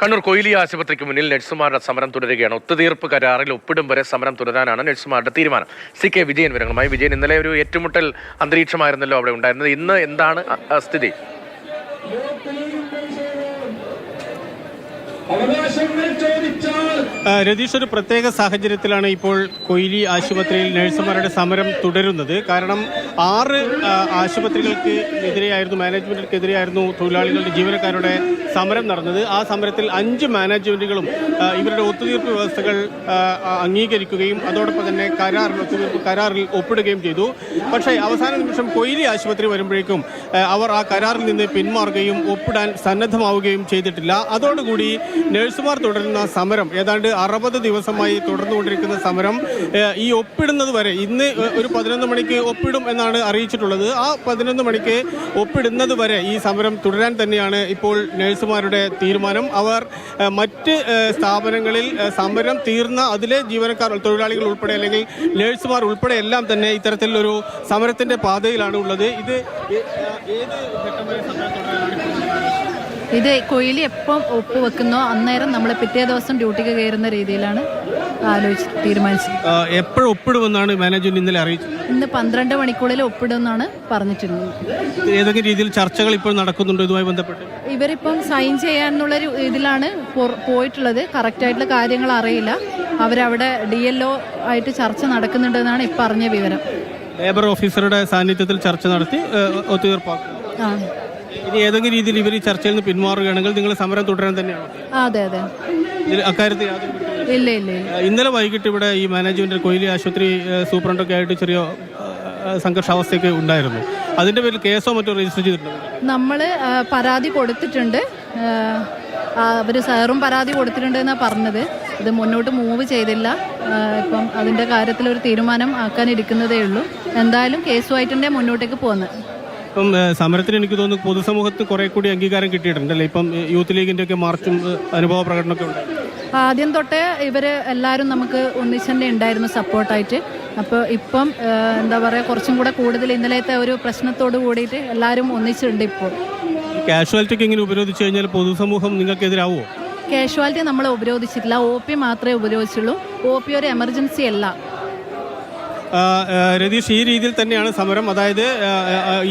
കണ്ണൂർ കൊയിലി ആശുപത്രിക്ക് മുന്നിൽ നഴ്സുമാരുടെ സമരം തുടരുകയാണ്. ഒത്തുതീർപ്പ് കരാറിൽ ഒപ്പിടും വരെ സമരം തുടരാനാണ് നഴ്സുമാരുടെ തീരുമാനം. CK വിജയൻ വിവരങ്ങളുമായി. വിജയൻ, ഇന്നലെ ഒരു ഏറ്റുമുട്ടൽ അന്തരീക്ഷമായിരുന്നല്ലോ അവിടെ ഉണ്ടായിരുന്നത്. ഇന്ന് എന്താണ് സ്ഥിതി? രതീഷ്, ഒരു പ്രത്യേക സാഹചര്യത്തിലാണ് ഇപ്പോൾ കൊയിലി ആശുപത്രിയിൽ നഴ്സുമാരുടെ സമരം തുടരുന്നത്. കാരണം 6 ആശുപത്രികൾക്ക് എതിരെയായിരുന്നു, മാനേജ്മെന്റിനെതിരെയായിരുന്നു തൊഴിലാളികളുടെ ജീവനക്കാരുടെ സമരം നടന്നത്. ആ സമരത്തിൽ 5 മാനേജ്മെന്റുകളും ഇവരുടെ ഒത്തുതീർപ്പ് വ്യവസ്ഥകൾ അംഗീകരിക്കുകയും അതോടൊപ്പം തന്നെ ഒത്തുതീർപ്പ് കരാറിൽ ഒപ്പിടുകയും ചെയ്തു. പക്ഷേ അവസാന നിമിഷം കൊയിലി ആശുപത്രി വരുമ്പോഴേക്കും അവർ ആ കരാറിൽ നിന്ന് പിന്മാറുകയും ഒപ്പിടാൻ സന്നദ്ധമാവുകയും ചെയ്തിട്ടില്ല. അതോടുകൂടി നഴ്സുമാർ തുടരുന്ന സമരം ഏതാണ്ട് 60 ദിവസമായി തുടർന്നുകൊണ്ടിരിക്കുന്ന സമരം ഈ ഒപ്പിടുന്നത് വരെ, ഇന്ന് ഒരു 11 മണിക്ക് ഒപ്പിടും എന്നാണ് അറിയിച്ചിട്ടുള്ളത്. ആ 11 മണിക്ക് ഒപ്പിടുന്നത് വരെ ഈ സമരം തുടരാൻ തന്നെയാണ് ഇപ്പോൾ നഴ്സുമാരുടെ തീരുമാനം. അവർ മറ്റ് സ്ഥാപനങ്ങളിൽ സമരം തീർന്ന അതിലെ ജീവനക്കാർ, തൊഴിലാളികൾ ഉൾപ്പെടെ അല്ലെങ്കിൽ നഴ്സുമാർ ഉൾപ്പെടെ എല്ലാം തന്നെ ഇത്തരത്തിലൊരു സമരത്തിന്റെ പാതയിലാണ് ഉള്ളത്. ഇത് ഏത് ഘട്ടം വരെ സമരം തുടരാനാണ്? ഇത് കൊയിലി എപ്പം ഒപ്പുവെക്കുന്നോ അന്നേരം നമ്മൾ പിറ്റേ ദിവസം ഡ്യൂട്ടിക്ക് കയറുന്ന രീതിയിലാണ് തീരുമാനിച്ചത്. എപ്പോഴും ഒപ്പിടുമെന്നാണ് മാനേജ്മെന്റ് ഇന്നലെ അറിയിച്ചത്. ഇന്ന് 12 മണിക്കൂറിൽ ഒപ്പിടുമെന്നാണ് പറഞ്ഞിട്ടുള്ളത്. ഏതൊക്കെ രീതിയിൽ ചർച്ചകൾ ഇപ്പോൾ നടക്കുന്നുണ്ട് ഇതുമായി ബന്ധപ്പെട്ട്? ഇവരിപ്പം സൈൻ ചെയ്യാനുള്ളൊരു ഇതിലാണ് പോയിട്ടുള്ളത്. കറക്റ്റായിട്ടുള്ള കാര്യങ്ങൾ അറിയില്ല. അവരവിടെ DLO ആയിട്ട് ചർച്ച നടക്കുന്നുണ്ടെന്നാണ് ഇപ്പം അറിഞ്ഞ വിവരം. ലേബർ ഓഫീസറുടെ സാന്നിധ്യത്തിൽ ചർച്ച നടത്തി ഒത്തുതീർപ്പാക്കും. ഇനി ഏതെങ്കിലും രീതിയിൽ ഇവർ ഈ ചർച്ചയിൽ നിന്ന് പിന്മാറുകയാണെങ്കിൽ നിങ്ങൾ സമരം തുടരാൻ തന്നെയാണോ? അതെ അതെ, അക്കാര്യത്തിൽ ഇല്ല ഇല്ല. ഇന്നലെ വൈകിട്ട് ഇവിടെ ഈ മാനേജ്മെന്റ് കൊയിലി ആശുപത്രി സൂപ്രണ്ടൊക്കെ ആയിട്ട് ചെറിയ സംഘർഷാവസ്ഥയൊക്കെ ഉണ്ടായിരുന്നു. അതിന്റെ പേരിൽ കേസോ മറ്റോ രജിസ്റ്റർ ചെയ്തിട്ടുണ്ട്? നമ്മൾ പരാതി കൊടുത്തിട്ടുണ്ട്. അവർ സാറും പരാതി കൊടുത്തിട്ടുണ്ട് എന്നാണ് പറഞ്ഞത്. ഇത് മുന്നോട്ട് മൂവ് ചെയ്തില്ല. ഇപ്പം അതിൻ്റെ കാര്യത്തിൽ ഒരു തീരുമാനം ആക്കാനിരിക്കുന്നതേ ഉള്ളൂ. എന്തായാലും കേസുമായിട്ട് തന്നെ മുന്നോട്ടേക്ക് പോകുന്നത്. ഇപ്പം സമരത്തിന് എനിക്ക് തോന്നുന്നു പൊതുസമൂഹത്തിൽ കുറെ കൂടി അംഗീകാരം കിട്ടിയിട്ടുണ്ടല്ലേ? ഇപ്പം യൂത്ത് ലീഗിന്റെ ഒക്കെ മാർച്ചും അനുഭവ പ്രകടനമൊക്കെ ഉണ്ട്. ആദ്യം തൊട്ടേ ഇവർ എല്ലാവരും നമുക്ക് ഒന്നിച്ചെന്നെ ഉണ്ടായിരുന്നു സപ്പോർട്ടായിട്ട്. അപ്പോൾ ഇപ്പം എന്താ പറയുക, കുറച്ചും കൂടെ കൂടുതൽ ഇന്നലത്തെ ഒരു പ്രശ്നത്തോട് കൂടിയിട്ട് എല്ലാവരും ഒന്നിച്ചുണ്ട്. ഇപ്പോൾ കാഷ്വാലിറ്റിക്ക് ഇങ്ങനെ ഉപരോധിച്ചു കഴിഞ്ഞാൽ പൊതുസമൂഹം നിങ്ങൾക്കെതിരാവോ? കാഷ്വാലിറ്റി നമ്മൾ ഉപരോധിച്ചിട്ടില്ല. OP മാത്രമേ ഉപരോധിച്ചുള്ളൂ. OP ഒരു എമർജൻസി അല്ല. രതീഷ്, ഈ രീതിയിൽ തന്നെയാണ് സമരം. അതായത്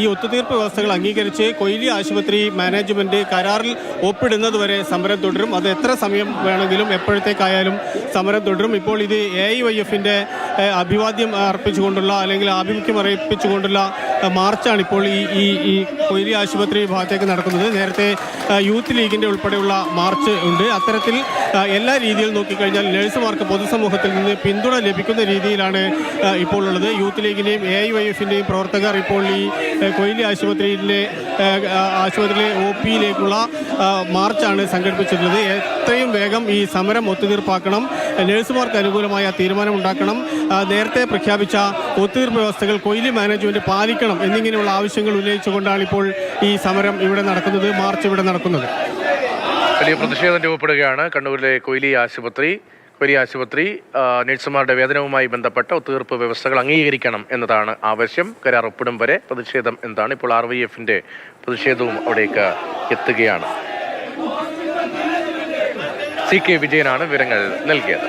ഈ ഒത്തുതീർപ്പ് വ്യവസ്ഥകൾ അംഗീകരിച്ച് കൊയിലി ആശുപത്രി മാനേജ്മെന്റ് കരാറിൽ ഒപ്പിടുന്നത് വരെ സമരം തുടരും. അത് എത്ര സമയം വേണമെങ്കിലും എപ്പോഴത്തേക്കായാലും സമരം തുടരും. ഇപ്പോൾ ഇത് AIYF-ന്റെ അഭിവാദ്യം അർപ്പിച്ചുകൊണ്ടുള്ള അല്ലെങ്കിൽ ആഭിമുഖ്യം അറിയിപ്പിച്ചുകൊണ്ടുള്ള മാർച്ചാണ് ഇപ്പോൾ ഈ കൊയിലി ആശുപത്രി ഭാഗത്തേക്ക് നടക്കുന്നത്. നേരത്തെ യൂത്ത് ലീഗിന്റെ ഉൾപ്പെടെയുള്ള മാർച്ച് ഉണ്ട്. അത്തരത്തിൽ എല്ലാ രീതിയിൽ നോക്കിക്കഴിഞ്ഞാൽ നഴ്സുമാർക്ക് പൊതുസമൂഹത്തിൽ നിന്ന് പിന്തുണ ലഭിക്കുന്ന രീതിയിലാണ് ഇപ്പോൾ ഉള്ളത്. യൂത്ത് ലീഗിന്റെയും AIYF-ന്റെയും പ്രവർത്തകർ ഇപ്പോൾ ഈ കൊയിലി ആശുപത്രിയിലെ OP-യിലേക്കുള്ള മാർച്ചാണ് സംഘടിപ്പിച്ചിട്ടുള്ളത്. എത്രയും വേഗം ഈ സമരം ഒത്തുതീർപ്പാക്കണം, നഴ്സുമാർക്ക് അനുകൂലമായ തീരുമാനമുണ്ടാക്കണം, നേരത്തെ പ്രഖ്യാപിച്ച ഒത്തുതീർപ്പ് വ്യവസ്ഥകൾ കൊയിലി മാനേജ്മെന്റ് പാലിക്കണം എന്നിങ്ങനെയുള്ള ആവശ്യങ്ങൾ ഉന്നയിച്ചുകൊണ്ടാണ് ഇപ്പോൾ ഈ സമരം ഇവിടെ നടക്കുന്നത്, മാർച്ച് ഇവിടെ നടക്കുന്നത്. വലിയ പ്രതിഷേധം രൂപപ്പെടുകയാണ് കണ്ണൂരിലെ കൊയിലി ആശുപത്രി. നഴ്സുമാരുടെ വേതനവുമായി ബന്ധപ്പെട്ട ഒത്തുതീർപ്പ് വ്യവസ്ഥകൾ അംഗീകരിക്കണം എന്നതാണ് ആവശ്യം. കരാർ ഒപ്പിടും വരെ പ്രതിഷേധം എന്താണ്. ഇപ്പോൾ RYF-ന്റെ പ്രതിഷേധവും അവിടേക്ക് എത്തുകയാണ്. CK വിജയനാണ് വിവരങ്ങൾ നൽകിയത്.